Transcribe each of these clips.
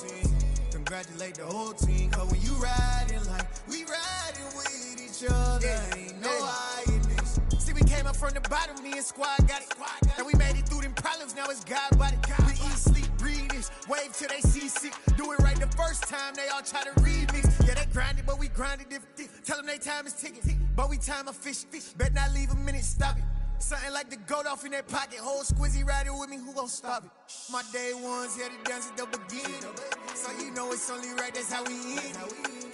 team. Congratulate the whole team. Cause when you riding like we riding with each other, ain't no hiding this. See, we came up from the bottom, me and squad got it. And we made it through them problems, now it's God body. We eat, sleep, breathe this. Wave till they see sick. Do it right the first time, they all try to remix. Yeah, they grinded, but we grinded different. Tell them they time is ticking, but we time a fish. Bet not leave a minute, stop it. Something like the goat off in that pocket. Whole squizzy riding with me, who gon' stop it? My day ones here to dance at the beginning. So you know it's only right, that's how we end.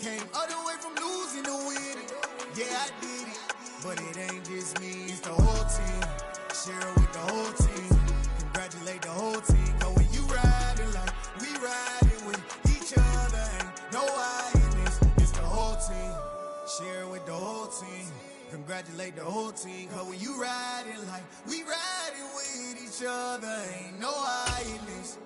Came all the way from losing to winning. Yeah, I did it, but it ain't just me, it's the whole team. Share it with the whole team. Congratulate the whole team. Cause when you riding like we riding with each other, ain't no hiding this, it's the whole team. Share it with the whole team. Congratulate the whole team. Cause when you riding like we riding with each other, ain't no hiding this.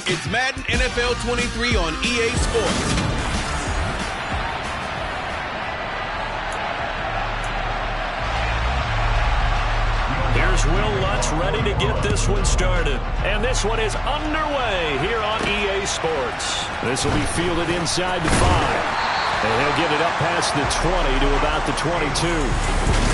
It's Madden NFL 23 on EA Sports. Here's Will Lutz ready to get this one started. And this one is underway here on EA Sports. This will be fielded inside the 5. And he'll get it up past the 20 to about the 22.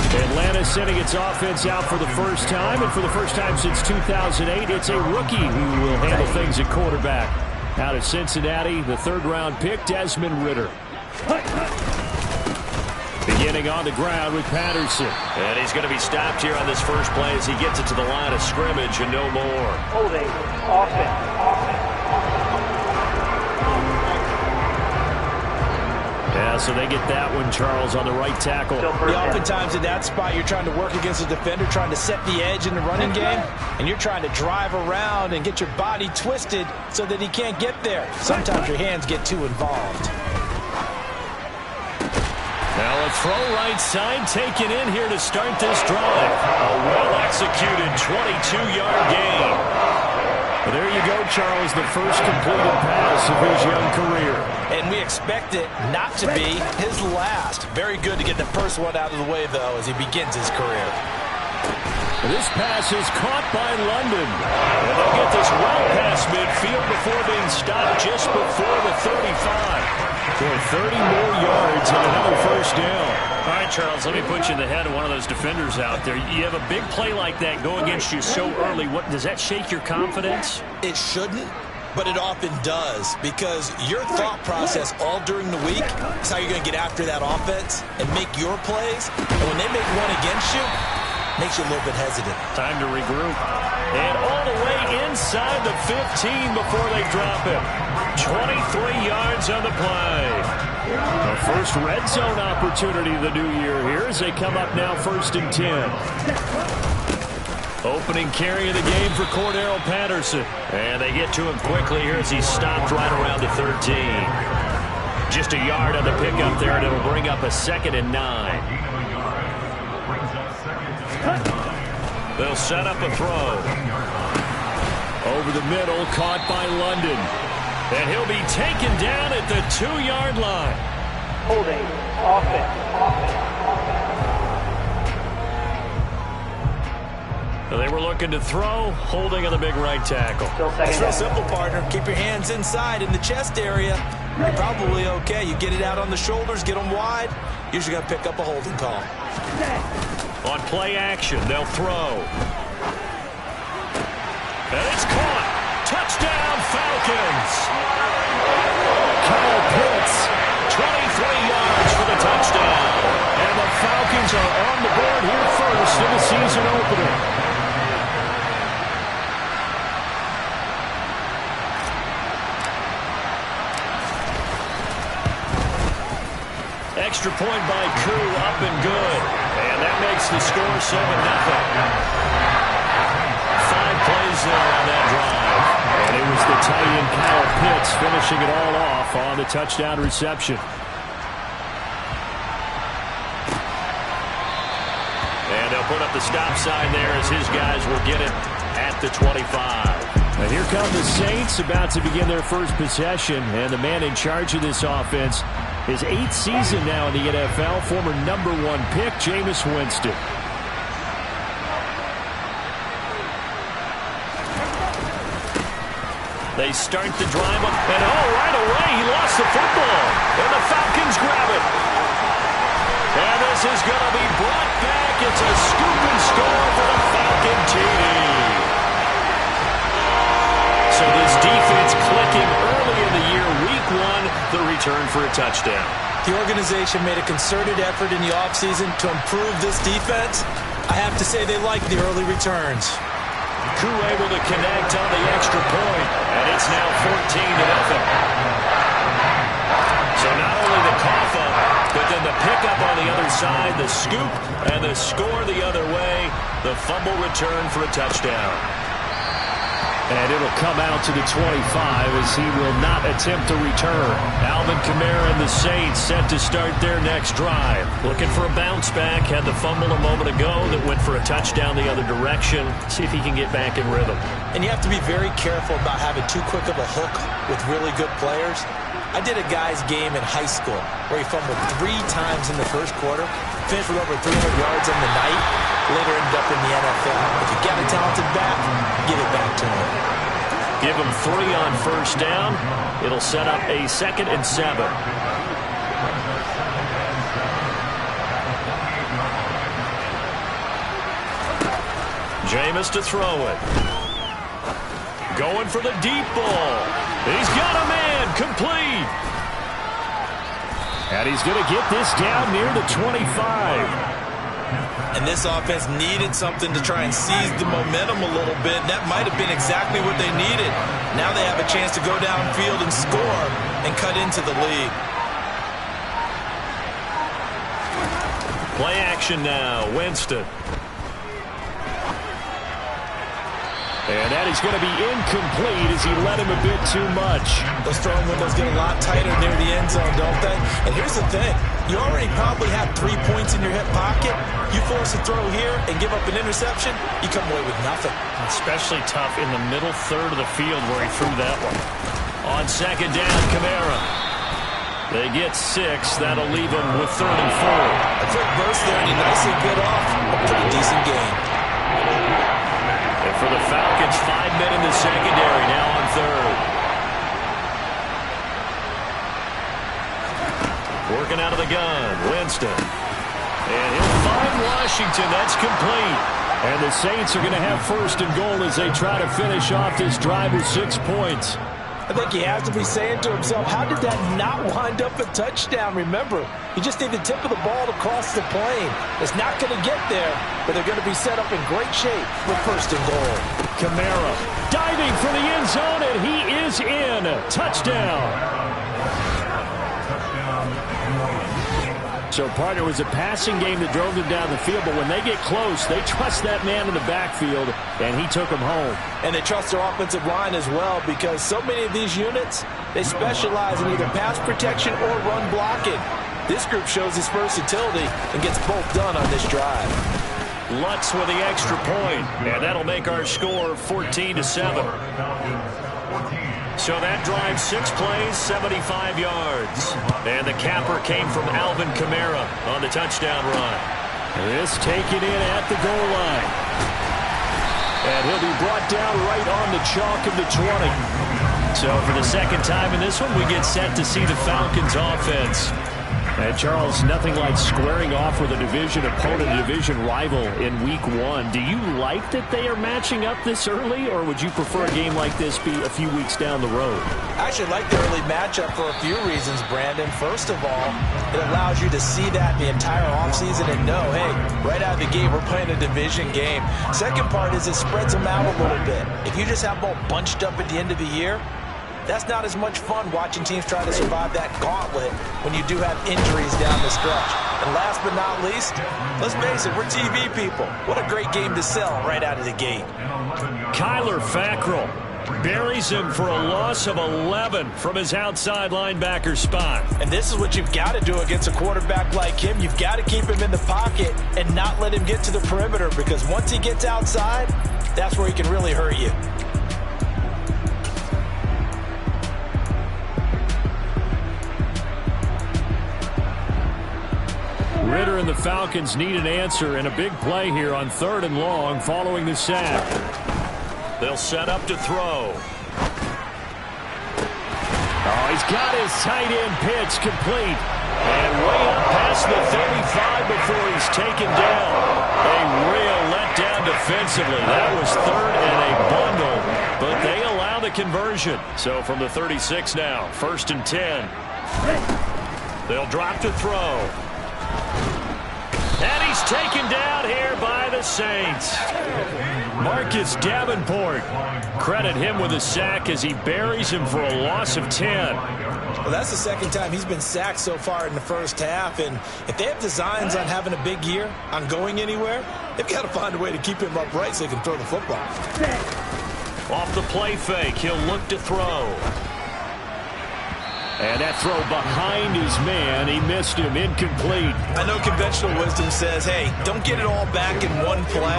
Atlanta sending its offense out for the first time. And for the first time since 2008, it's a rookie who will handle things at quarterback. Out of Cincinnati, the third-round pick, Desmond Ridder. Beginning on the ground with Patterson. And he's going to be stopped here on this first play as he gets it to the line of scrimmage and no more. Holding, offense. Yeah, so they get that one, Charles, on the right tackle. Yeah, oftentimes in that spot, you're trying to work against a defender, trying to set the edge in the running game, and you're trying to drive around and get your body twisted so that he can't get there. Sometimes your hands get too involved. Now a throw right side taken in here to start this drive. A well-executed 22-yard gain. Well, there you go, Charles, the first completed pass of his young career. And we expect it not to be his last. Very good to get the first one out of the way, though, as he begins his career. This pass is caught by London. And they'll get this well past midfield before being stopped just before the 35. For 30 more yards and another first down. All right, Charles, let me put you in the head of one of those defenders out there. You have a big play like that go against you so early. What does that shake your confidence? It shouldn't, but it often does, because your thought process all during the week is how you're going to get after that offense and make your plays. And when they make one against you, it makes you a little bit hesitant. Time to regroup. And all the way inside the 15 before they drop him. 23 yards on the play. The first red zone opportunity of the new year here as they come up now 1st and 10. Opening carry of the game for Cordero Patterson. And they get to him quickly here as he's stopped right around the 13. Just a yard on the pickup there, and it'll bring up a 2nd and 9. They'll set up a throw. Over the middle, caught by London. And he'll be taken down at the 2-yard line. Holding, offense. So they were looking to throw, holding on the big right tackle. It's real simple, partner. Keep your hands inside in the chest area. You're probably okay. You get it out on the shoulders, get them wide. Usually got to pick up a holding call. On play action, they'll throw. And it's caught. Touchdown, Falcons. Kyle Pitts, 23 yards for the touchdown. And the Falcons are on the board here first in the season opener. Extra point by Koo, up and good. And that makes the score 7-0. 5 plays there on that drive. And it was the tight end Kyle Pitts finishing it all off on the touchdown reception. And they'll put up the stop sign there as his guys will get it at the 25. And here come the Saints, about to begin their first possession. And the man in charge of this offense, his 8th season now in the NFL, former #1 pick, Jameis Winston. They start the drive up, and right away, he lost the football. And the Falcons grab it. And this is going to be brought back. It's a scoop and score for the Falcon team. So this defense clicking early in the year, week 1, the return for a touchdown. The organization made a concerted effort in the offseason to improve this defense. I have to say they like the early returns. Koo able to connect on the extra point, and it's now 14-0. So not only the cough up, but then the pickup on the other side, the scoop, and the score the other way, the fumble return for a touchdown. And it'll come out to the 25 as he will not attempt to return. Alvin Kamara and the Saints set to start their next drive. Looking for a bounce back. Had the fumble a moment ago that went for a touchdown the other direction. See if he can get back in rhythm. And you have to be very careful about having too quick of a hook with really good players. I did a guy's game in high school where he fumbled 3 times in the first quarter, finished with over 300 yards on the night, later ended up in the NFL. If you got a talented back, give it back to him. Give him 3 on first down. It'll set up a 2nd and 7. Jameis to throw it. Going for the deep ball. He's got a man, complete. And he's going to get this down near the 25. And this offense needed something to try and seize the momentum a little bit. That might have been exactly what they needed. Now they have a chance to go downfield and score and cut into the lead. Play action now, Winston. And that is going to be incomplete as he led him a bit too much. Those throwing windows get a lot tighter near the end zone, don't they? And here's the thing. You already probably have 3 points in your hip pocket. You force a throw here and give up an interception, you come away with nothing. Especially tough in the middle third of the field where he threw that one. On 2nd down, Kamara. They get 6. That'll leave them with 3rd and 4. A quick burst there, and he nicely bit off a pretty decent game. And for the Falcons, 5 men in the secondary, now on 3rd. Working out of the gun, Winston. And he'll find Washington. That's complete. And the Saints are going to have 1st and goal as they try to finish off this drive with 6 points. I think he has to be saying to himself, how did that not wind up a touchdown? Remember, you just need the tip of the ball to cross the plane. It's not going to get there, but they're going to be set up in great shape with 1st and goal. Kamara diving for the end zone, and he is in. Touchdown. So, partner, it was a passing game that drove them down the field, but when they get close, they trust that man in the backfield, and he took them home. And they trust their offensive line as well, because so many of these units, they specialize in either pass protection or run blocking. This group shows its versatility and gets both done on this drive. Lutz with the extra point, and that'll make our score 14-7. So that drive, 6 plays, 75 yards. And the capper came from Alvin Kamara on the touchdown run. This taken in at the goal line. And he'll be brought down right on the chalk of the 20. So for the 2nd time in this one, we get set to see the Falcons offense. And Charles, nothing like squaring off with a division opponent, a division rival in week 1. Do you like that they are matching up this early, or would you prefer a game like this be a few weeks down the road? I actually like the early matchup for a few reasons, Brandon. First of all, it allows you to see that the entire offseason and know, hey, right out of the gate, we're playing a division game. Second part is it spreads them out a little bit. If you just have them all bunched up at the end of the year, that's not as much fun watching teams try to survive that gauntlet when you do have injuries down the stretch. And last but not least, let's face it, we're TV people. What a great game to sell right out of the gate. Kyler Fackrell buries him for a loss of 11 from his outside linebacker spot. And this is what you've got to do against a quarterback like him. You've got to keep him in the pocket and not let him get to the perimeter, because once he gets outside, that's where he can really hurt you. the Falcons need an answer and a big play here on 3rd and long following the sack. They'll set up to throw. Oh, he's got his tight end pitch complete. And way up past the 35 before he's taken down. A real letdown defensively. That was 3rd and a bundle, but they allow the conversion. So from the 36 now, 1st and 10. They'll drop to throw. And he's taken down here by the Saints. Marcus Davenport. Credit him with a sack as he buries him for a loss of 10. Well, that's the second time he's been sacked so far in the first half. And if they have designs on having a big year, on going anywhere, they've got to find a way to keep him upright so they can throw the football. Off the play fake, he'll look to throw. And that throw behind his man, he missed him, incomplete. I know conventional wisdom says, hey, don't get it all back in one play.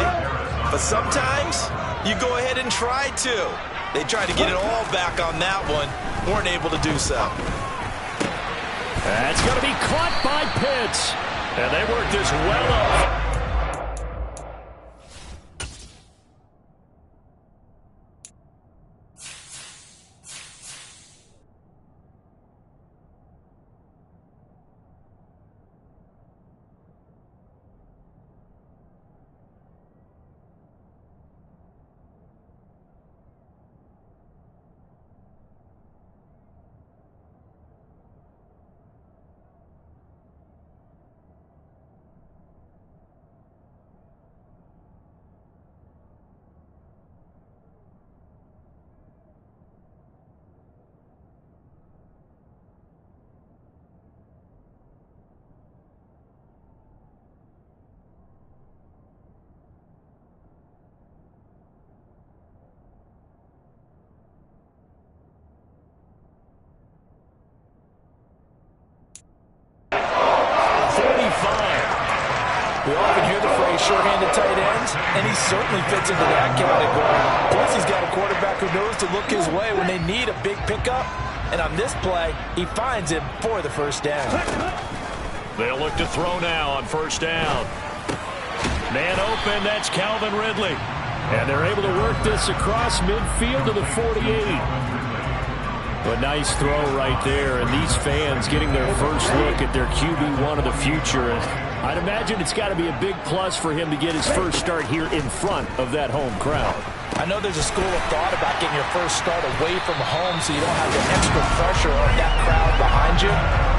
But sometimes you go ahead and try to. They tried to get it all back on that one. Weren't able to do so. That's going to be caught by Pitts. And they work this well up. We often hear the phrase short-handed tight ends, and he certainly fits into that category. Plus, he's got a quarterback who knows to look his way when they need a big pickup. And on this play, he finds him for the first down. They'll look to throw now on 1st down. Man open, that's Calvin Ridley. And they're able to work this across midfield to the 48. A nice throw right there, and these fans getting their first look at their QB1 of the future. And I'd imagine it's got to be a big plus for him to get his first start here in front of that home crowd. I know there's a school of thought about getting your first start away from home so you don't have the extra pressure of that crowd behind you.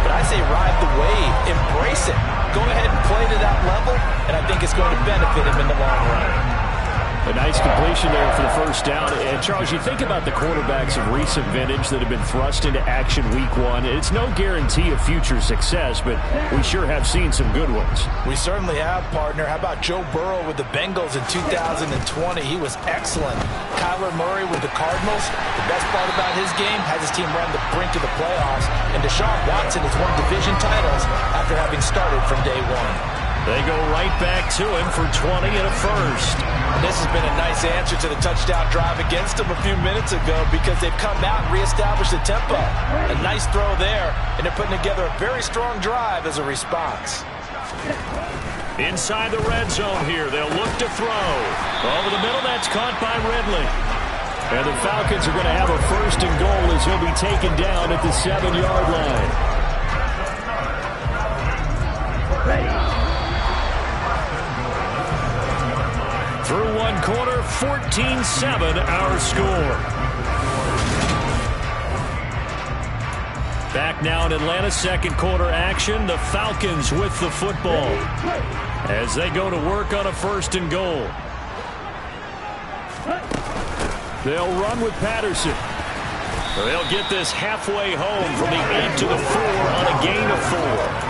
But I say ride the wave, embrace it. Go ahead and play to that level, and I think it's going to benefit him in the long run. A nice completion there for the first down. And, Charles, you think about the quarterbacks of recent vintage that have been thrust into action week 1. It's no guarantee of future success, but we sure have seen some good ones. We certainly have, partner. How about Joe Burrow with the Bengals in 2020? He was excellent. Kyler Murray with the Cardinals. The best part about his game has his team run the brink of the playoffs. And Deshaun Watson has won division titles after having started from day 1. They go right back to him for 20 and a first. And this has been a nice answer to the touchdown drive against them a few minutes ago because they've come out and reestablished the tempo. A nice throw there, and they're putting together a very strong drive as a response. Inside the red zone here, they'll look to throw. Over the middle, that's caught by Ridley. And the Falcons are going to have a 1st and goal as he'll be taken down at the 7-yard line. Through one quarter, 14-7 our score. Back now in Atlanta, 2nd quarter action. The Falcons with the football as they go to work on a 1st and goal. They'll run with Patterson. They'll get this halfway home from the 8 to the 4 on a gain of 4.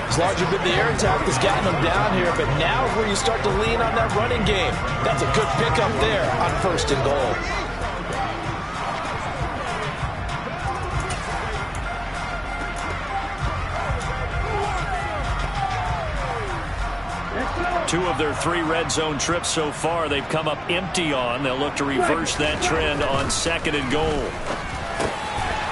It's largely been the air attack that's gotten them down here, but now is where you start to lean on that running game. That's a good pickup there on 1st and goal. Two of their 3 red zone trips so far they've come up empty on. They'll look to reverse that trend on 2nd and goal.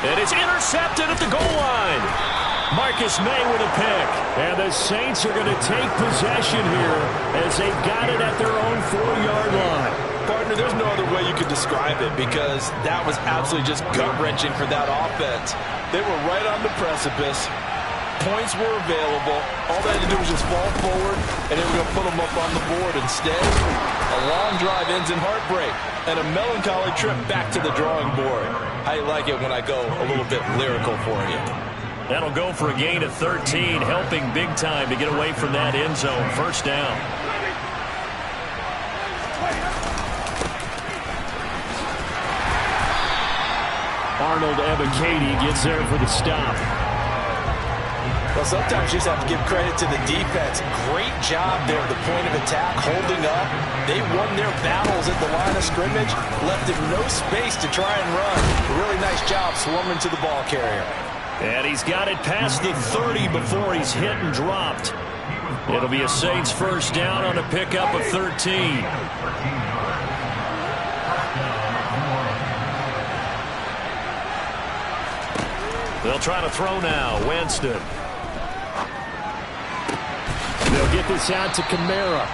And it's intercepted at the goal line. Marcus May with a pick. And the Saints are going to take possession here as they've got it at their own 4-yard line. Partner, there's no other way you could describe it because that was absolutely just gut-wrenching for that offense. They were right on the precipice. Points were available. All they had to do was just fall forward, and they were going to put them up on the board. Instead, a long drive ends in heartbreak and a melancholy trip back to the drawing board. I like it when I go a little bit lyrical for you. That'll go for a gain of 13, helping big time to get away from that end zone. First down. Arnold Ebiketie gets there for the stop. Well, sometimes you just have to give credit to the defense. Great job there at the point of attack, holding up. They won their battles at the line of scrimmage, left him no space to try and run. Really nice job swarming to the ball carrier. And he's got it past the 30 before he's hit and dropped. It'll be a Saints first down on a pickup of 13. They'll try to throw now. Winston. They'll get this out to Kamara.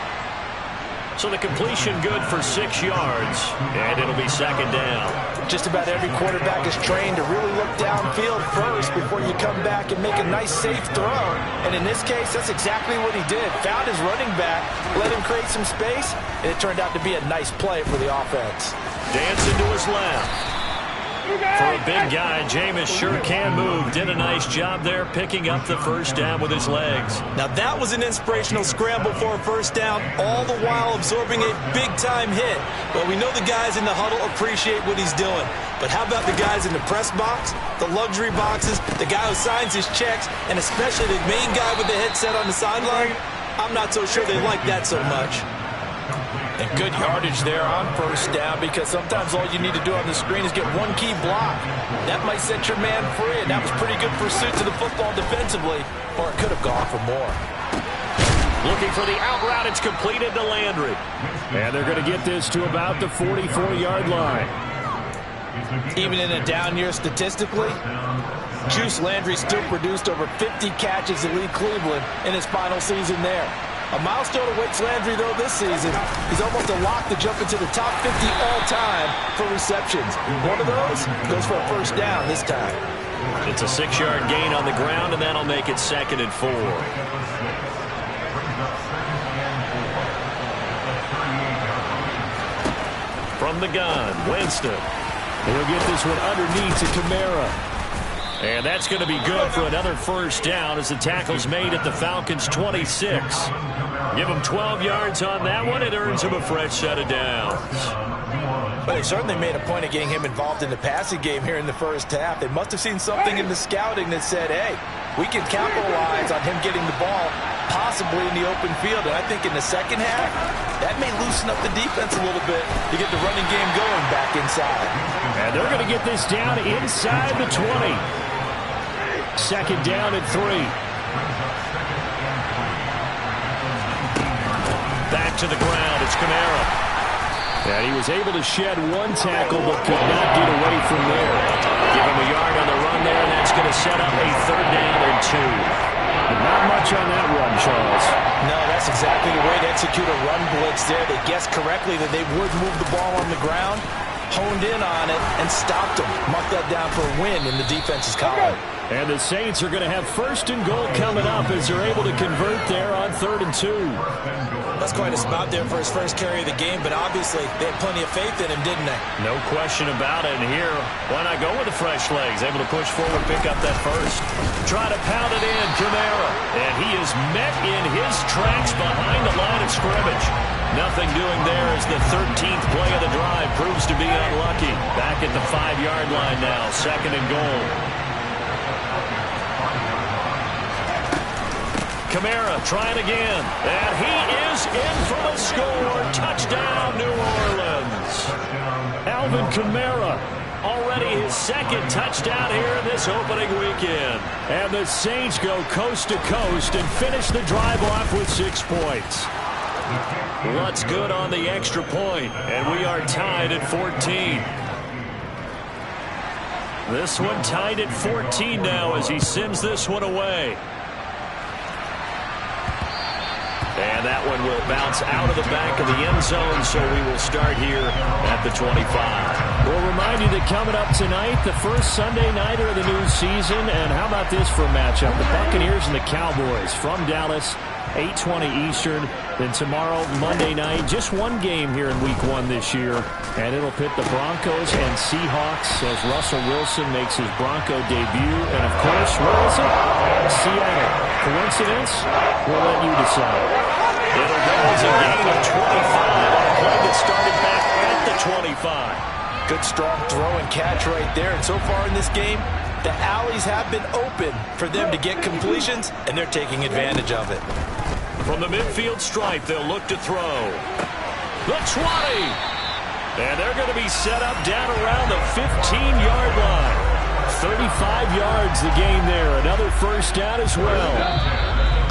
So the completion good for 6 yards, and it'll be second down. Just about every quarterback is trained to really look downfield first before you come back and make a nice, safe throw. And in this case, that's exactly what he did. Found his running back, let him create some space, and it turned out to be a nice play for the offense. Dancing to his left. For a big guy, Jameis sure can move. Did a nice job there picking up the first down with his legs. Now that was an inspirational scramble for a first down, all the while absorbing a big-time hit. Well, we know the guys in the huddle appreciate what he's doing. But how about the guys in the press box, the luxury boxes, the guy who signs his checks, and especially the main guy with the headset on the sideline? I'm not so sure they like that so much. And good yardage there on first down because sometimes all you need to do on the screen is get one key block. That might set your man free, and that was pretty good pursuit to the football defensively, or it could have gone for more. Looking for the out route. It's completed to Landry. And they're going to get this to about the 44-yard line. Even in a down year statistically, Juice Landry still produced over 50 catches to lead Cleveland in his final season there. A milestone awaits Landry, though, this season. He's almost a lock to jump into the top 50 all-time for receptions. One of those goes for a first down this time. It's a 6-yard gain on the ground, and that'll make it 2nd and 4. From the gun, Winston. He'll get this one underneath to Kamara. And that's going to be good for another first down as the tackle's made at the Falcons' 26. Give him 12 yards on that one. It earns him a fresh set of downs. But they certainly made a point of getting him involved in the passing game here in the first half. They must have seen something in the scouting that said, hey, we can capitalize on him getting the ball possibly in the open field. And I think in the second half, that may loosen up the defense a little bit to get the running game going back inside. And they're going to get this down inside the 20. Second down at 3. Back to the ground. It's Kamara. And he was able to shed one tackle but could not get away from there. Give him a yard on the run there, and that's going to set up a 3rd down and 2. Not much on that run, Charles. No, that's exactly the way to execute a run blitz there. They guessed correctly that they would move the ball on the ground, honed in on it, and stopped them. Mark that down for a win in the defense's column. And the Saints are going to have 1st and goal coming up as they're able to convert there on 3rd and 2. That's quite a spot there for his first carry of the game, but obviously they had plenty of faith in him, didn't they? No question about it. And here, why not go with the fresh legs? Able to push forward, pick up that first. Try to pound it in, Kamara. And he is met in his tracks behind the line of scrimmage. Nothing doing there as the 13th play of the drive proves to be unlucky. Back at the 5-yard line now, 2nd and goal. Kamara trying again, and he is in for the score. Touchdown, New Orleans. Alvin Kamara, already his 2nd touchdown here in this opening weekend. And the Saints go coast to coast and finish the drive off with 6 points. What's good on the extra point, and we are tied at 14. This one tied at 14 now as he sends this one away. And that one will bounce out of the back of the end zone, so we will start here at the 25. We'll remind you that coming up tonight, the first Sunday nighter of the new season. And how about this for a matchup? The Buccaneers and the Cowboys from Dallas, 8:20 Eastern. Then tomorrow, Monday night, just one game here in Week 1 this year. And it'll pit the Broncos and Seahawks as Russell Wilson makes his Bronco debut. And, of course, where is it? Seattle. Coincidence? We'll let you decide. It'll go as a gain of 25 on a play that started back at the 25. Good strong throw and catch right there. And so far in this game, the alleys have been open for them to get completions, and they're taking advantage of it. From the midfield stripe, they'll look to throw. The 20. And they're going to be set up down around the 15-yard line. 35 yards the gain there. Another first down as well.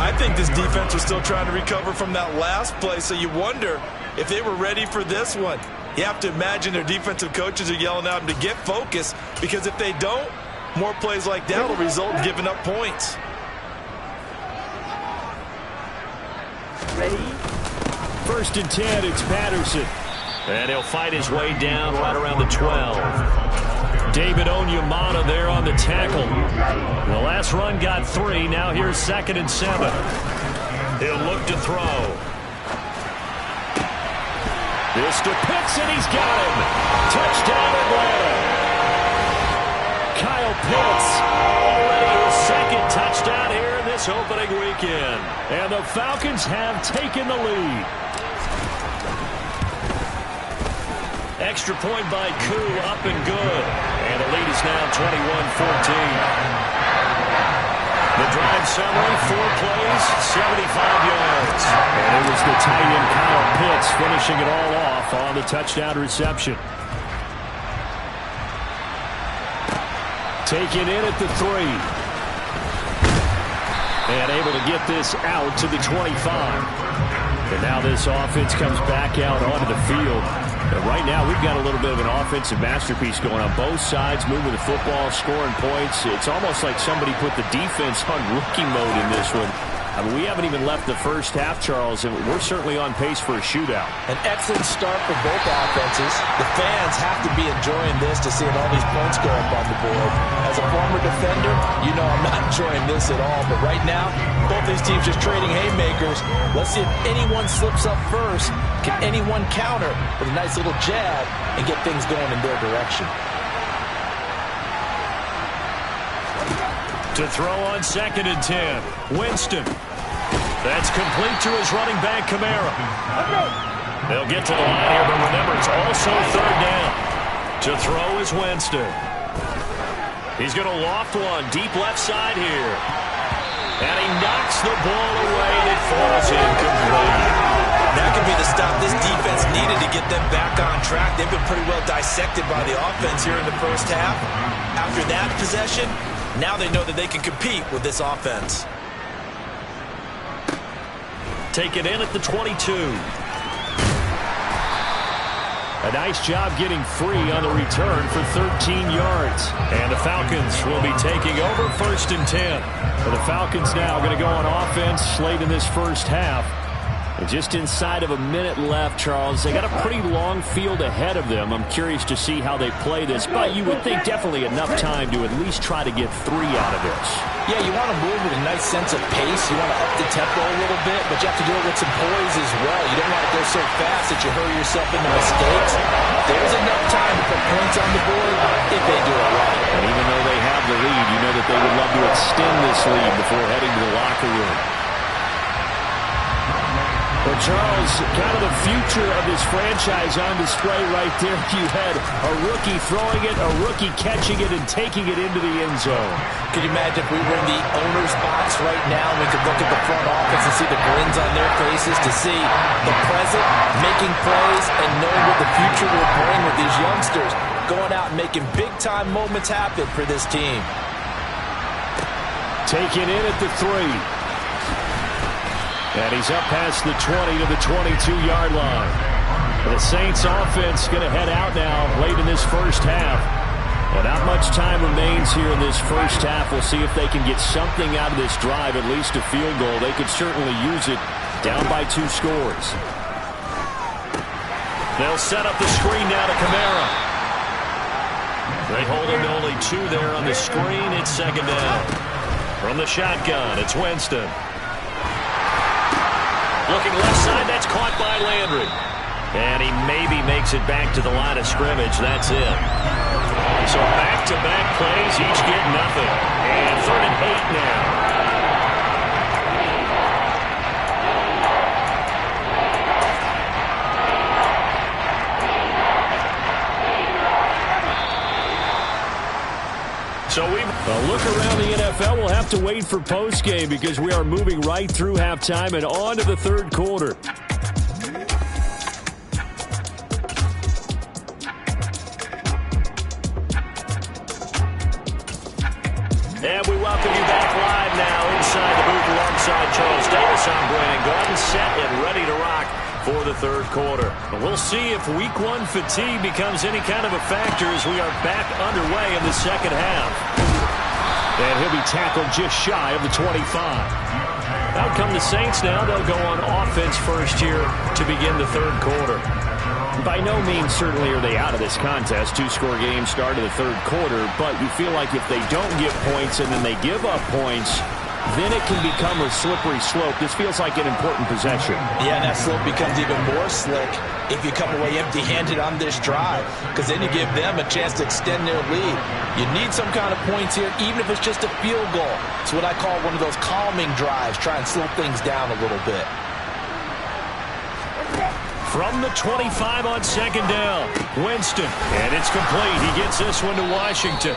I think this defense was still trying to recover from that last play, so you wonder if they were ready for this one. You have to imagine their defensive coaches are yelling at them to get focused, because if they don't, more plays like that will result in giving up points. Ready? First and 10, it's Patterson. And he'll fight his way down right around the 12. David Onyemata there on the tackle. The last run got 3. Now here's 2nd and 7. He'll look to throw. This to Pitts, and he's got him. Touchdown Atlanta. Kyle Pitts, already his 2nd touchdown here in this opening weekend. And the Falcons have taken the lead. Extra point by Koo, up and good. And the lead is now 21-14. The drive summary, 4 plays, 75 yards. And it was the tight end Kyle Pitts finishing it all off on the touchdown reception. Taken in at the 3. And able to get this out to the 25. And now this offense comes back out onto the field. And right now, we've got a little bit of an offensive masterpiece going on both sides, moving the football, scoring points. It's almost like somebody put the defense on rookie mode in this one. I mean, we haven't even left the first half, Charles, and we're certainly on pace for a shootout. An excellent start for both offenses. The fans have to be enjoying this to see all these points go up on the board. As a former defender, you know I'm not enjoying this at all. But right now, both these teams just trading haymakers. Let's see if anyone slips up first. Can anyone counter with a nice little jab and get things going in their direction? To throw on 2nd and 10. Winston. That's complete to his running back, Kamara. They'll get to the line here, but remember, it's also 3rd down. To throw is Winston. He's going to loft one deep left side here. And he knocks the ball away, and it falls incomplete. That could be the stop this defense needed to get them back on track. They've been pretty well dissected by the offense here in the first half. After that possession, now they know that they can compete with this offense. Take it in at the 22. A nice job getting free on the return for 13 yards. And the Falcons will be taking over 1st and 10. The Falcons now going to go on offense late in this first half. And just inside of a minute left, Charles, they got a pretty long field ahead of them. I'm curious to see how they play this, but you would think definitely enough time to at least try to get 3 out of this. Yeah, you want to move with a nice sense of pace. You want to up the tempo a little bit, but you have to do it with some poise as well. You don't want to go so fast that you hurry yourself into mistakes. There's enough time to put points on the board if they do it right. And even though they have the lead, you know that they would love to extend this lead before heading to the locker room. Well, Charles, kind of the future of this franchise on display right there. You had a rookie throwing it, a rookie catching it, and taking it into the end zone. Could you imagine if we were in the owner's box right now, we could look at the front office and see the grins on their faces, to see the present, making plays, and knowing what the future will bring with these youngsters, going out and making big-time moments happen for this team. Taken in at the 3. And he's up past the 20 to the 22-yard line. The Saints offense going to head out now late in this first half. Well, not much time remains here in this first half. We'll see if they can get something out of this drive, at least a field goal. They could certainly use it, down by 2 scores. They'll set up the screen now to Kamara. They hold him to only 2 there on the screen. It's second down. From the shotgun, it's Winston. Looking left side, that's caught by Landry. And he maybe makes it back to the line of scrimmage. That's it. So back-to-back plays, each get nothing. And 3rd and 8 now. So a look around the NFL. We'll have to wait for postgame because we are moving right through halftime and on to the 3rd quarter. And we welcome you back live now inside the booth alongside Charles Davis. I'm Brandon Garden, set and ready to rock for the 3rd quarter. And we'll see if week 1 fatigue becomes any kind of a factor as we are back underway in the second half. And he'll be tackled just shy of the 25. Out come the Saints now. They'll go on offense first here to begin the 3rd quarter. By no means certainly are they out of this contest. 2-score game start of the 3rd quarter, but you feel like if they don't get points and then they give up points, then it can become a slippery slope. This feels like an important possession. Yeah, and that slope becomes even more slick if you come away empty-handed on this drive, because then you give them a chance to extend their lead. You need some kind of points here, even if it's just a field goal. It's what I call one of those calming drives. Try and slow things down a little bit. From the 25 on second down, Winston, and it's complete. He gets this one to Washington.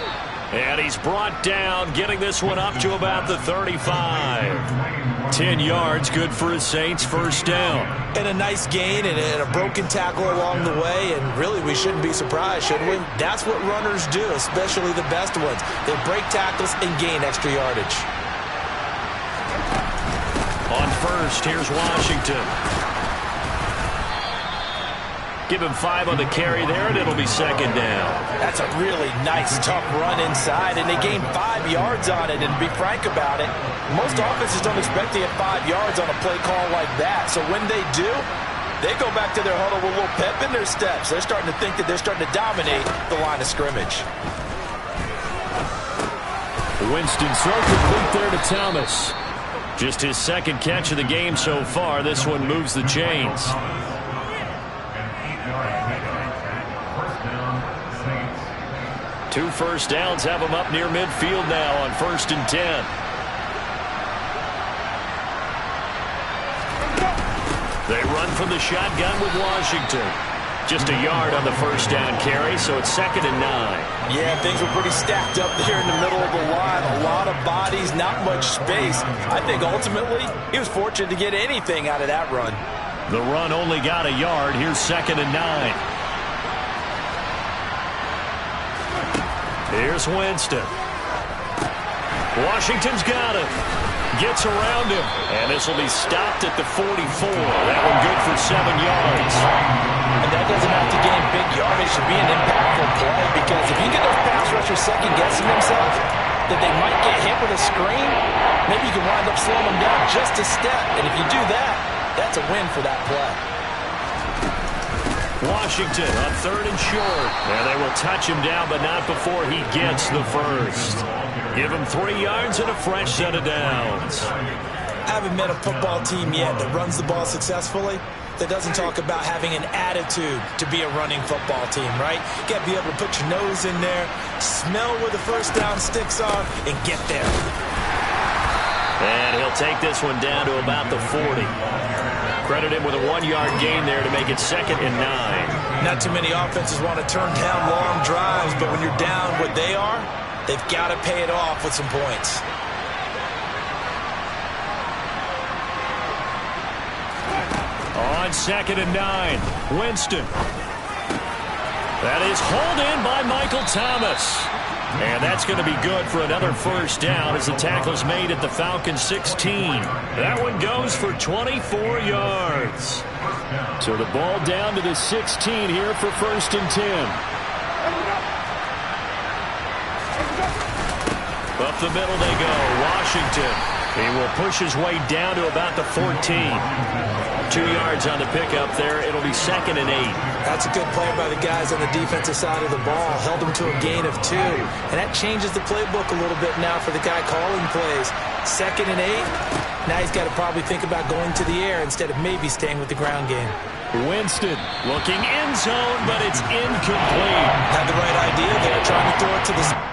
And he's brought down, getting this one up to about the 35. 10 yards, good for his Saints, first down. And a nice gain and a broken tackle along the way, and really we shouldn't be surprised, should we? That's what runners do, especially the best ones. They break tackles and gain extra yardage. On first, here's Washington. Give him 5 on the carry there, and it'll be second down. That's a really nice, tough run inside, and they gained 5 yards on it. And to be frank about it, most offenses don't expect to get 5 yards on a play call like that. So when they do, they go back to their huddle with a little pep in their steps. They're starting to think that they're starting to dominate the line of scrimmage. Winston throw complete there to Thomas. Just his 2nd catch of the game so far. This one moves the chains. 2 first downs have them up near midfield now on 1st and 10. They run from the shotgun with Washington. Just a yard on the first down carry, so it's 2nd and 9. Yeah, things were pretty stacked up there in the middle of the line. A lot of bodies, not much space. I think ultimately he was fortunate to get anything out of that run. The run only got a yard. Here's 2nd and 9. Here's Winston. Washington's got him. Gets around him. And this will be stopped at the 44. That one good for 7 yards. And that doesn't have to gain big yardage to be an impactful play, because if you get those pass rushers second-guessing themselves that they might get hit with a screen, maybe you can wind up slowing them down just a step. And if you do that, that's a win for that play. Washington on 3rd and short. And they will touch him down, but not before he gets the first. Give him 3 yards and a fresh set of downs. I haven't met a football team yet that runs the ball successfully that doesn't talk about having an attitude to be a running football team, right? You got to be able to put your nose in there, smell where the first down sticks are, and get there. And he'll take this one down to about the 40. Credit him with a 1-yard gain there to make it 2nd and 9. Not too many offenses want to turn down long drives, but when you're down what they are, they've got to pay it off with some points. On 2nd and 9, Winston. That is hauled in by Michael Thomas. And that's going to be good for another first down as the tackle is made at the Falcons' 16. That one goes for 24 yards. So the ball down to the 16 here for 1st and 10. Up the middle they go. Washington. He will push his way down to about the 14. 2 yards on the pickup there. It'll be 2nd and 8. That's a good play by the guys on the defensive side of the ball. Held them to a gain of 2. And that changes the playbook a little bit now for the guy calling plays. 2nd and 8. Now he's got to probably think about going to the air instead of maybe staying with the ground game. Winston looking end zone, but it's incomplete. Had the right idea there, trying to throw it to the...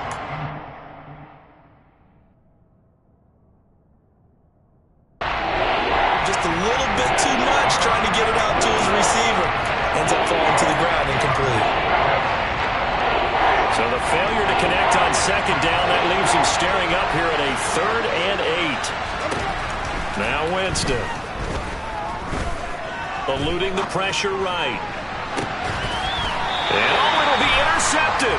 Just a little bit too much, trying to get it out to his receiver. Ends up falling to the ground, incomplete. So the failure to connect on 2nd down, that leaves him staring up here at a 3rd and 8. Now Winston. Eluding the pressure right. And it'll be intercepted.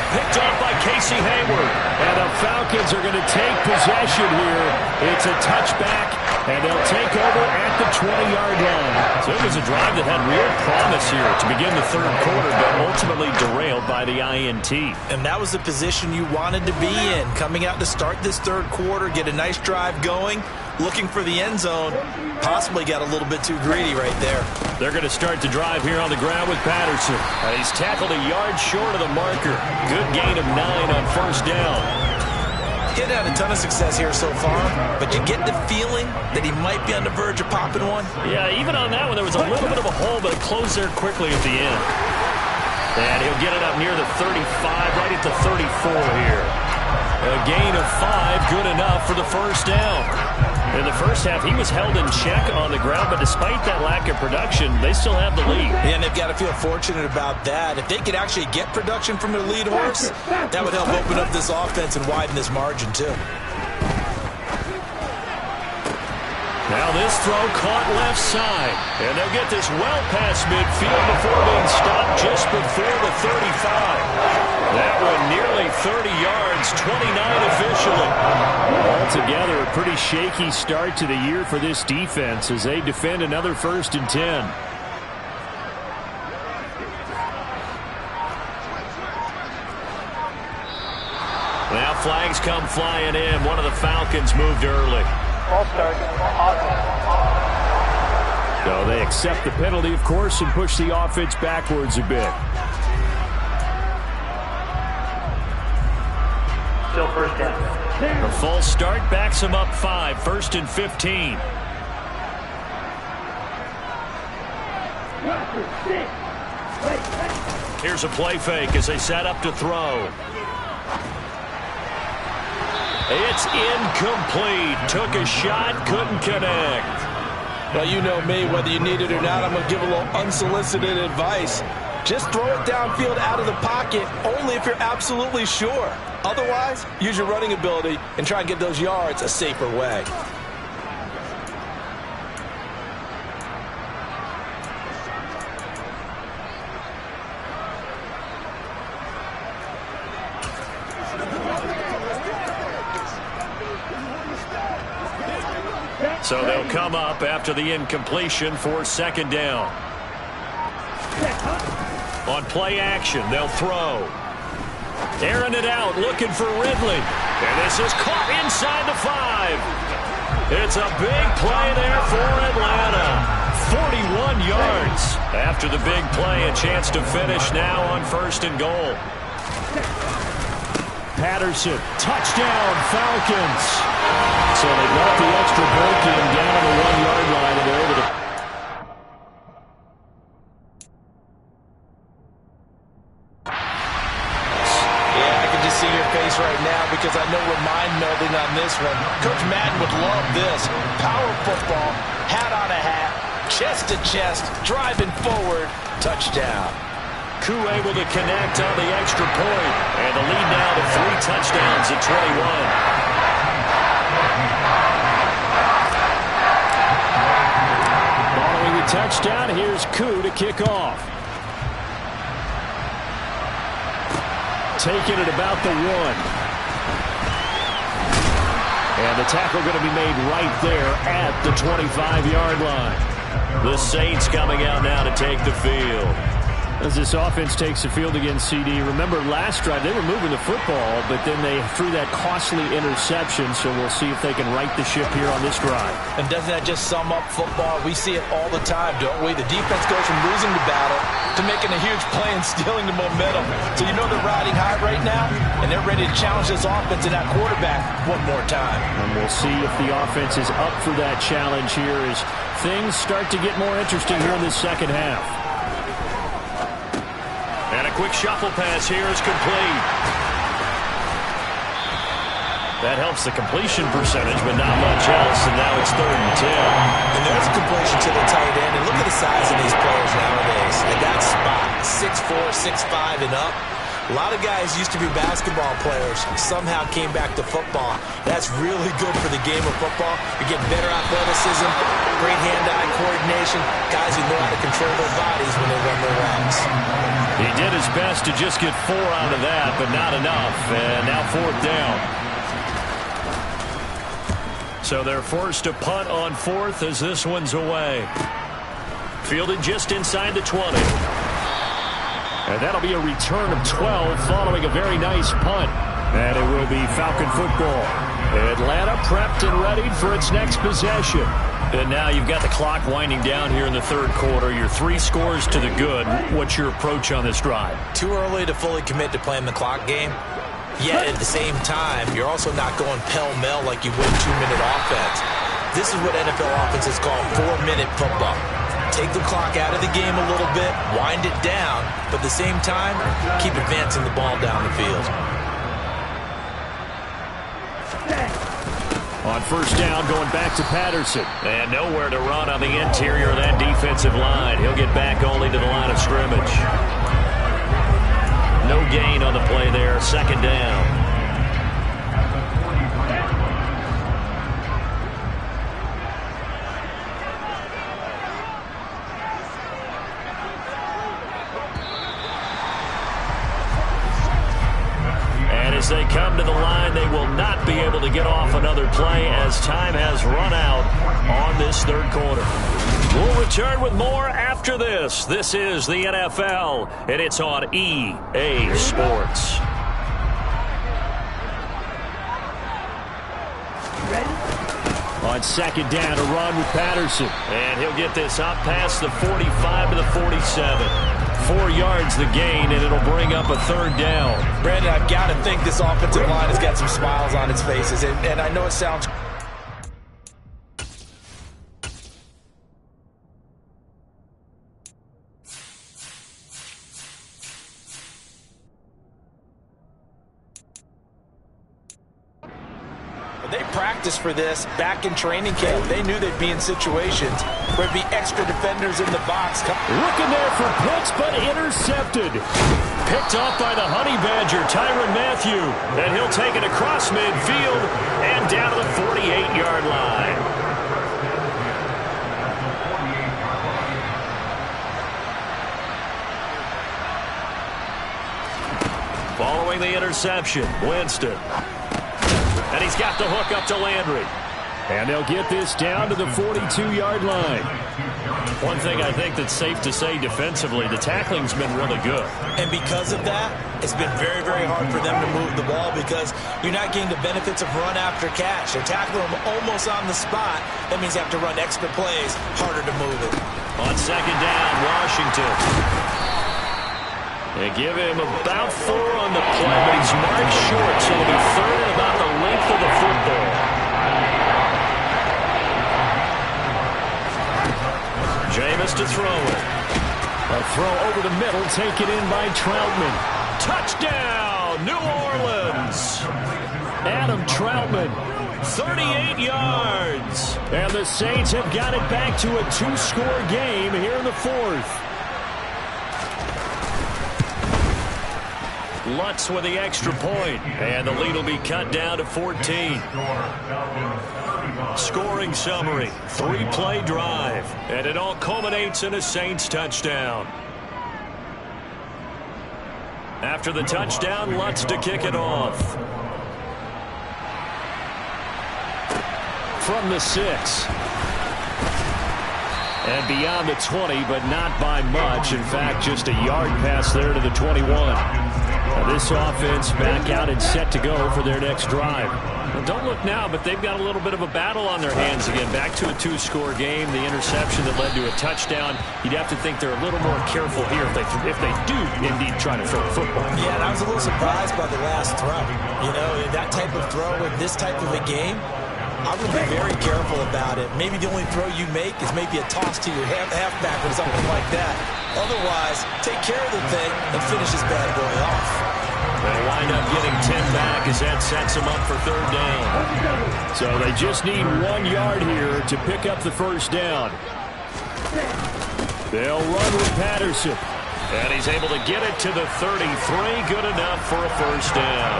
Picked up by Casey Hayward. And the Falcons are going to take possession here. It's a touchback, and they'll take over at the 20-yard line. So it was a drive that had real promise here to begin the 3rd quarter, but ultimately derailed by the INT. And that was the position you wanted to be in. Coming out to start this 3rd quarter, get a nice drive going, looking for the end zone. Possibly got a little bit too greedy right there. They're going to start the drive here on the ground with Patterson. He's tackled a yard short of the marker. Good gain of 9 on 1st down. He had a ton of success here so far, but you get the feeling that he might be on the verge of popping one. Yeah, even on that one, there was a little bit of a hole, but it closed there quickly at the end. And he'll get it up near the 35, right at the 34 here. A gain of 5, good enough for the 1st down. In the first half, he was held in check on the ground, but despite that lack of production, they still have the lead. And they've got to feel fortunate about that. If they could actually get production from their lead horse, that would help open up this offense and widen this margin, too. Now this throw caught left side, and they'll get this well past midfield before being stopped just before the 35. That one nearly 30 yards, 29 officially. Altogether, a pretty shaky start to the year for this defense as they defend another 1st and 10. Now flags come flying in. One of the Falcons moved early. Ball start. So they accept the penalty, of course, and push the offense backwards a bit. Still 1st down. The false start backs them up 5, 1st and 15. Here's a play fake as they set up to throw. It's incomplete. Took a shot, couldn't connect. Well, you know me, whether you need it or not, I'm going to give a little unsolicited advice. Just throw it downfield out of the pocket, only if you're absolutely sure. Otherwise, use your running ability and try and get those yards a safer way. So they'll come up after the incompletion for 2nd down. On play action, they'll throw. Airing it out, looking for Ridley. And this is caught inside the 5. It's a big play there for Atlanta. 41 yards. After the big play, a chance to finish now on 1st and goal. Patterson, touchdown, Falcons. So they got the extra break in down on the 1-yard line, and they're able to. Yeah, I can just see your face right now because I know we're mind-melding on this one. Coach Madden would love this. Power football, hat on a hat, chest to chest, driving forward, touchdown. Koo able to connect on the extra point, and the lead now to 3 touchdowns at 21. Following the touchdown, here's Koo to kick off. Taking it about the 1. And the tackle going to be made right there at the 25-yard line. The Saints coming out now to take the field. As this offense takes the field against CD, remember last drive they were moving the football, but then they threw that costly interception, so we'll see if they can right the ship here on this drive. And doesn't that just sum up football? We see it all the time, don't we? The defense goes from losing the battle to making a huge play and stealing the momentum. So you know they're riding high right now, and they're ready to challenge this offense and that quarterback one more time. And we'll see if the offense is up for that challenge here as things start to get more interesting here in this second half. And a quick shuffle pass here is complete. That helps the completion percentage, but not much else, and now it's 3rd and 10. And there's a completion to the tight end, and look at the size of these players nowadays. At that spot, 6'4", 6'5", and up. A lot of guys used to be basketball players, somehow came back to football. That's really good for the game of football. You're getting better athleticism, great hand-eye coordination, guys who know how to control their bodies when they run their routes. He did his best to just get 4 out of that, but not enough. And now 4th down. So they're forced to punt on 4th as this one's away. Fielded just inside the 20. And that'll be a return of 12 following a very nice punt. And it will be Falcon football. Atlanta prepped and ready for its next possession. And now you've got the clock winding down here in the 3rd quarter. You're 3 scores to the good. What's your approach on this drive? Too early to fully commit to playing the clock game. Yet at the same time, you're also not going pell-mell like you would 2-minute offense. This is what NFL offenses call 4-minute football. Take the clock out of the game a little bit, wind it down, but at the same time, keep advancing the ball down the field. On 1st down, going back to Patterson. And nowhere to run on the interior of that defensive line. He'll get back only to the line of scrimmage. No gain on the play there, 2nd down. As they come to the line, they will not be able to get off another play as time has run out on this 3rd quarter. We'll return with more after this. This is the NFL, and it's on EA Sports. On 2nd down, a run with Patterson. And he'll get this up past the 45 to the 47. 4 yards the gain, and it'll bring up a 3rd down. Brandon, I've got to think this offensive line has got some smiles on its faces, and I know it sounds... They practiced for this back in training camp. They knew they'd be in situations where there'd be extra defenders in the box. Looking there for Pitts, but intercepted. Picked off by the Honey Badger, Tyrann Mathieu. And he'll take it across midfield and down to the 48-yard line. Following the interception, Winston. And he's got the hook up to Landry. And they'll get this down to the 42-yard line. One thing I think that's safe to say defensively, the tackling's been really good. And because of that, it's been very, very hard for them to move the ball because you're not getting the benefits of run after catch. They're tackling them almost on the spot. That means you have to run extra plays, harder to move it. On 2nd down, Washington. They give him about 4 on the play, but he's marked short, so it'll be 3rd and about the length of the football. Jameis to throw it. A throw over the middle, taken in by Troutman. Touchdown, New Orleans. Adam Troutman, 38 yards. And the Saints have got it back to a 2-score game here in the 4th. Lutz with the extra point, and the lead will be cut down to 14. Scoring summary, 3-play drive, and it all culminates in a Saints touchdown. After the touchdown, Lutz to kick it off. From the 6. And beyond the 20, but not by much. In fact, just a yard pass there to the 21. Now this offense back out and set to go for their next drive. Well, don't look now, but they've got a little bit of a battle on their hands again. Back to a 2-score game. The interception that led to a touchdown. You'd have to think they're a little more careful here if they do indeed try to throw the football. Yeah, and I was a little surprised by the last throw. You know, that type of throw in this type of a game, I would be very careful about it. Maybe the only throw you make is maybe a toss to your halfback or something like that. Otherwise, take care of the thing and finish this bad boy off. They'll wind up getting 10 back as that sets them up for third down. So they just need 1 yard here to pick up the first down. They'll run with Patterson. And he's able to get it to the 33. Good enough for a first down.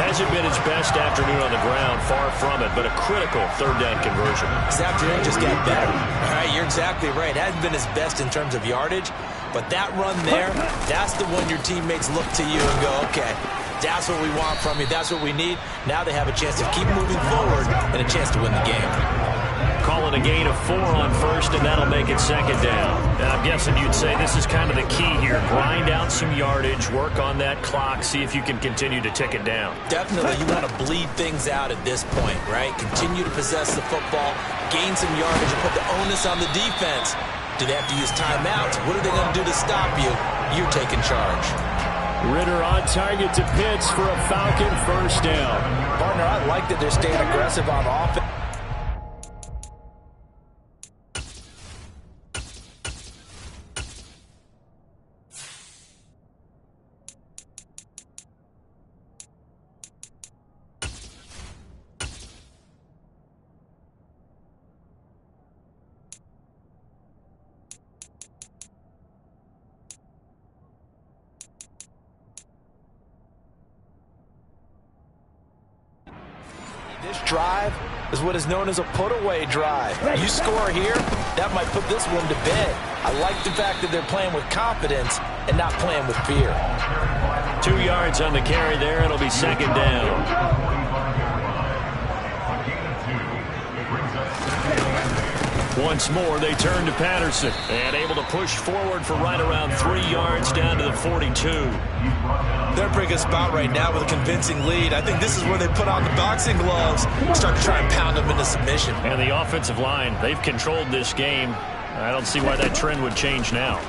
Hasn't been his best afternoon on the ground, far from it, but a critical third down conversion. This afternoon just got better. All right, you're exactly right. Hasn't been his best in terms of yardage, but that run there, that's the one your teammates look to you and go, okay, that's what we want from you. That's what we need. Now they have a chance to keep moving forward and a chance to win the game. Calling a gain of 4 on first, and that'll make it second down. And I'm guessing you'd say this is kind of the key here. Grind out some yardage, work on that clock, see if you can continue to tick it down. Definitely, you want to bleed things out at this point, right? Continue to possess the football, gain some yardage, and put the onus on the defense. Do they have to use timeouts? What are they going to do to stop you? You're taking charge. Ritter on target to Pitts for a Falcon first down. Partner, I like that they're staying aggressive on offense. This drive is what is known as a put-away drive. You score here, that might put this one to bed. I like the fact that they're playing with confidence and not playing with fear. 2 yards on the carry there. It'll be second down. Once more, they turn to Patterson. And able to push forward for right around 3 yards down to the 42. They're in a pretty good spot right now with a convincing lead. I think this is where they put on the boxing gloves and start to try and pound them into submission. And the offensive line, they've controlled this game. I don't see why that trend would change now.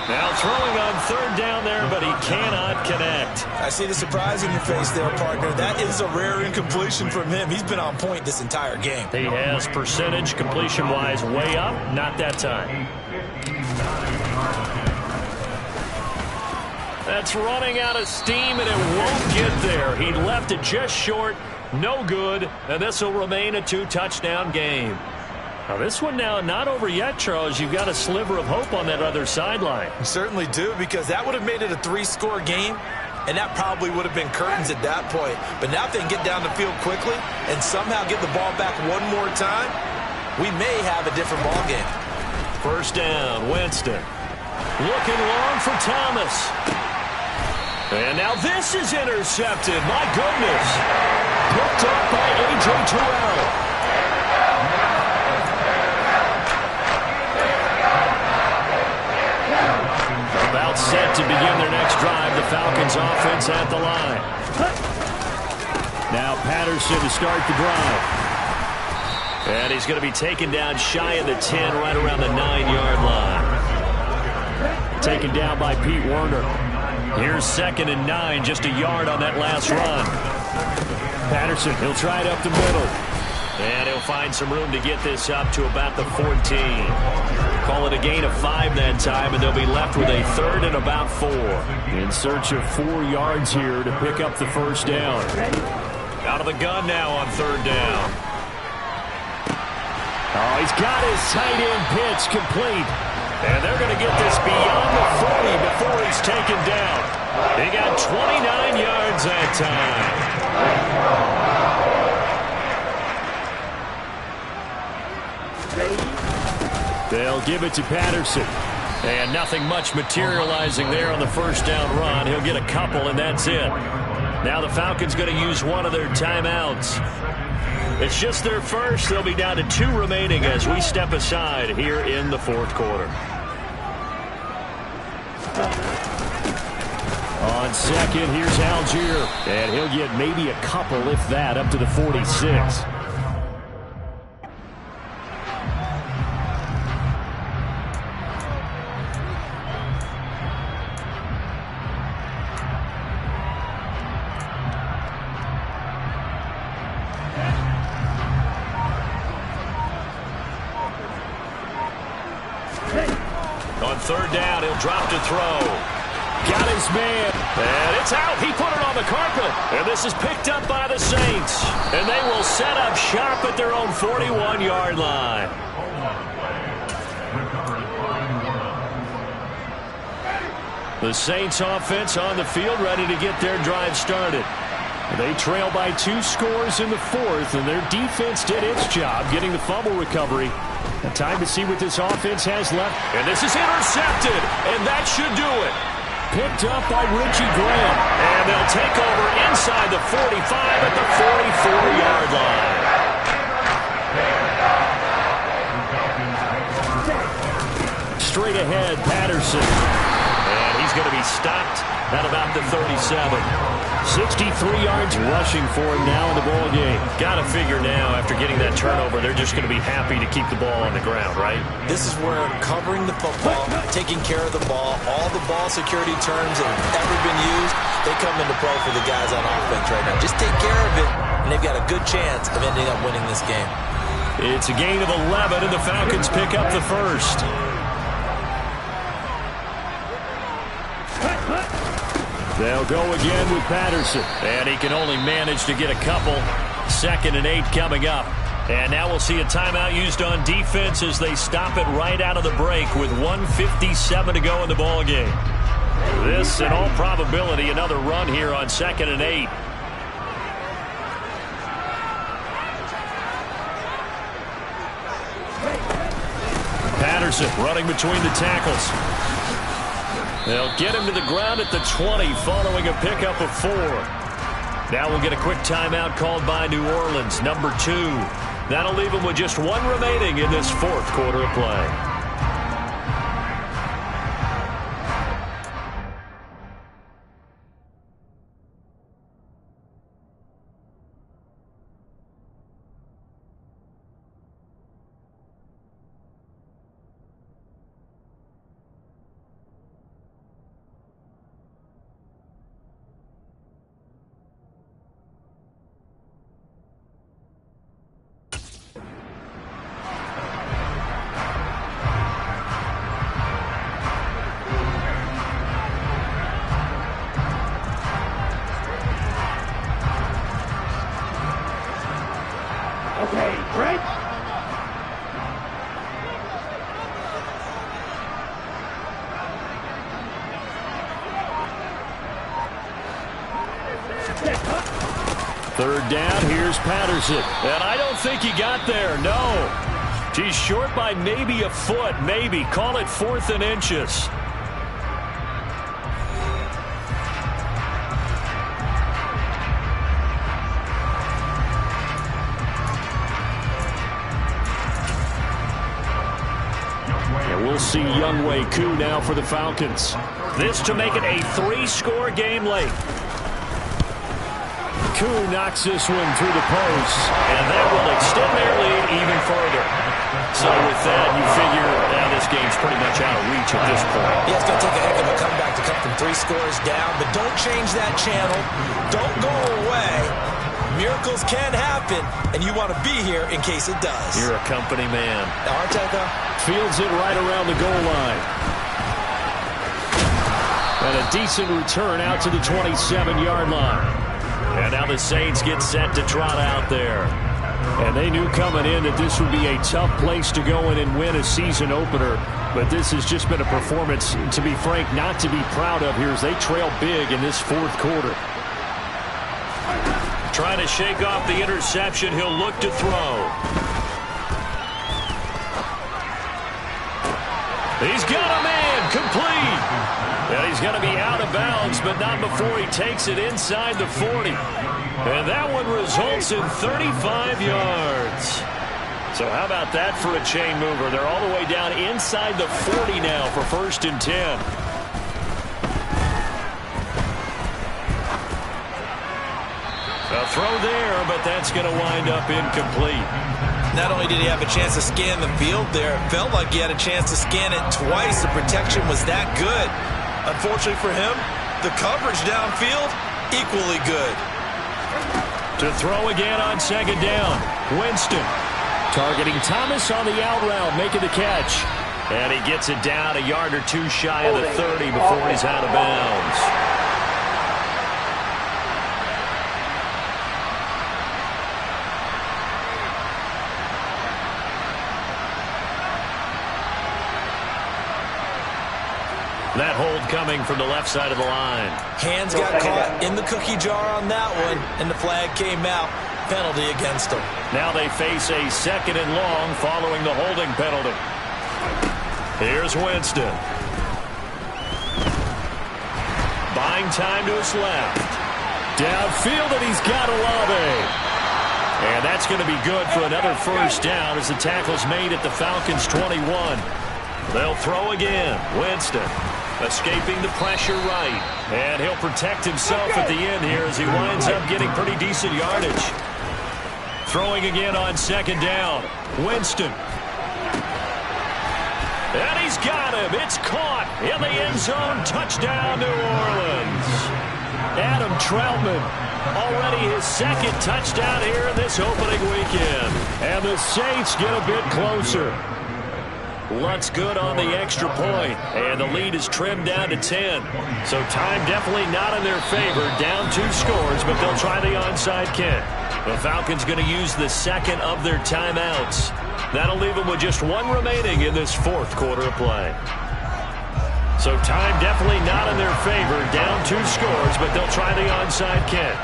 Now throwing on third down there, but he cannot connect. I see the surprise in your face there, partner. That is a rare incompletion from him. He's been on point this entire game. He has percentage completion-wise way up. Not that time. That's running out of steam, and it won't get there. He left it just short. No good, and this will remain a 2-touchdown game. Now this one now not over yet, Charles. You've got a sliver of hope on that other sideline. You certainly do, because that would have made it a 3-score game, and that probably would have been curtains at that point. But now if they can get down the field quickly and somehow get the ball back one more time, we may have a different ball game. First down, Winston. Looking long for Thomas. And now this is intercepted. My goodness. Picked up by A.J. Terrell. About set to begin their next drive. The Falcons offense at the line. Now Patterson to start the drive. And he's going to be taken down shy of the 10, right around the 9-yard line. Taken down by Pete Werner. Here's 2nd and 9, just a yard on that last run. Patterson, he'll try it up the middle. And he'll find some room to get this up to about the 14. Call it a gain of 5 that time, and they'll be left with a 3rd and about 4. In search of 4 yards here to pick up the first down. Out of the gun now on 3rd down. Oh, he's got his tight end pitch complete. And they're going to get this beyond the 40 before he's taken down. He got 29 yards that time. They'll give it to Patterson. And nothing much materializing there on the first down run. He'll get a couple, and that's it. Now the Falcons going to use one of their timeouts. It's just their first. They'll be down to 2 remaining as we step aside here in the fourth quarter. On second, here's Algier. And he'll get maybe a couple, if that, up to the 46. On third down, he'll drop to throw. Got his man. And it's out. He put it on the carpet. And this is picked up by the Saints. And they will set up shop at their own 41-yard line. The Saints offense on the field ready to get their drive started. They trail by 2 scores in the fourth, and their defense did its job getting the fumble recovery. And time to see what this offense has left. And this is intercepted, and that should do it. Picked up by Richie Graham. And they'll take over inside the 45 at the 44-yard line. Straight ahead, Patterson. And he's going to be stopped at about the 37. 63 yards rushing for him now in the ball game. Got to figure now, after getting that turnover, they're just going to be happy to keep the ball on the ground, right? This is where covering the football, taking care of the ball, all the ball security terms that have ever been used, they come into play for the guys on offense right now. Just take care of it, and they've got a good chance of ending up winning this game. It's a gain of 11, and the Falcons pick up the first. They'll go again with Patterson. And he can only manage to get a couple. 2nd and 8 coming up. And now we'll see a timeout used on defense as they stop it right out of the break with 1:57 to go in the ball game. This, in all probability, another run here on 2nd and 8. Patterson running between the tackles. They'll get him to the ground at the 20 following a pickup of 4. Now we'll get a quick timeout called by New Orleans, number 2. That'll leave them with just 1 remaining in this fourth quarter of play. Third down, here's Patterson. And I don't think he got there, no. He's short by maybe a foot, maybe. Call it 4th and inches. And we'll see Younghoe Koo now for the Falcons. This to make it a 3-score game late. Koo knocks this one through the post, and that will extend their lead even further. So with that, you figure this game's pretty much out of reach at this point. Yeah, it's going to take a heck of a comeback to come from 3 scores down, but don't change that channel. Don't go away. Miracles can happen, and you want to be here in case it does. You're a company man. Aren't I, though? Fields it right around the goal line. And a decent return out to the 27-yard line. And now the Saints get set to trot out there. And they knew coming in that this would be a tough place to go in and win a season opener. But this has just been a performance, to be frank, not to be proud of here as they trail big in this fourth quarter. Trying to shake off the interception. He'll look to throw. He's got a man complete. And he's going to be out of bounds, but not before he takes it inside the 40. And that one results in 35 yards. So how about that for a chain mover? They're all the way down inside the 40 now for 1st and 10. A throw there, but that's going to wind up incomplete. Not only did he have a chance to scan the field there, it felt like he had a chance to scan it twice. The protection was that good. Unfortunately for him, the coverage downfield, equally good. To throw again on 2nd down. Winston targeting Thomas on the out route, making the catch. And he gets it down a yard or two shy of the 30 before he's out of bounds. That hold coming from the left side of the line. Hands got caught in the cookie jar on that one, and the flag came out. Penalty against them. Now they face a 2nd and long following the holding penalty. Here's Winston. Buying time to his left. Downfield, and he's got Olave. And that's going to be good for another 1st down as the tackle's made at the Falcons' 21. They'll throw again. Winston escaping the pressure right. And he'll protect himself at the end here as he winds up getting pretty decent yardage. Throwing again on 2nd down. Winston. And he's got him. It's caught in the end zone. Touchdown, New Orleans. Adam Troutman, already his 2nd touchdown here in this opening weekend. And the Saints get a bit closer. Lutz good on the extra point, and the lead is trimmed down to 10. So time definitely not in their favor. Down 2 scores, but they'll try the onside kick. The Falcons going to use the 2nd of their timeouts. That'll leave them with just 1 remaining in this 4th quarter of play. So time definitely not in their favor. Down 2 scores, but they'll try the onside kick.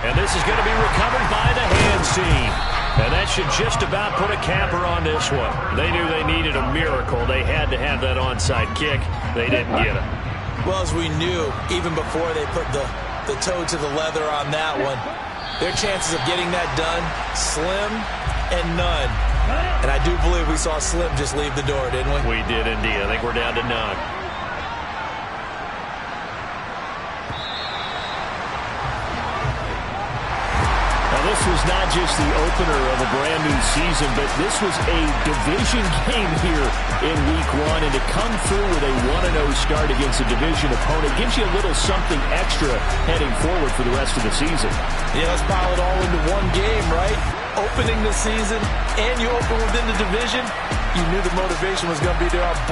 And this is going to be recovered by the hands team. And that should just about put a capper on this one. They knew they needed a miracle. They had to have that onside kick. They didn't get it. Well, as we knew, even before they put the toe to the leather on that one, their chances of getting that done, slim and none. And I do believe we saw Slim just leave the door, didn't we? We did indeed. I think we're down to none. This was not just the opener of a brand new season, but this was a division game here in week 1. And to come through with a 1-0 start against a division opponent gives you a little something extra heading forward for the rest of the season. Yeah, let's pile it all into one game, right? Opening the season, and you open within the division. You knew the motivation was going to be there on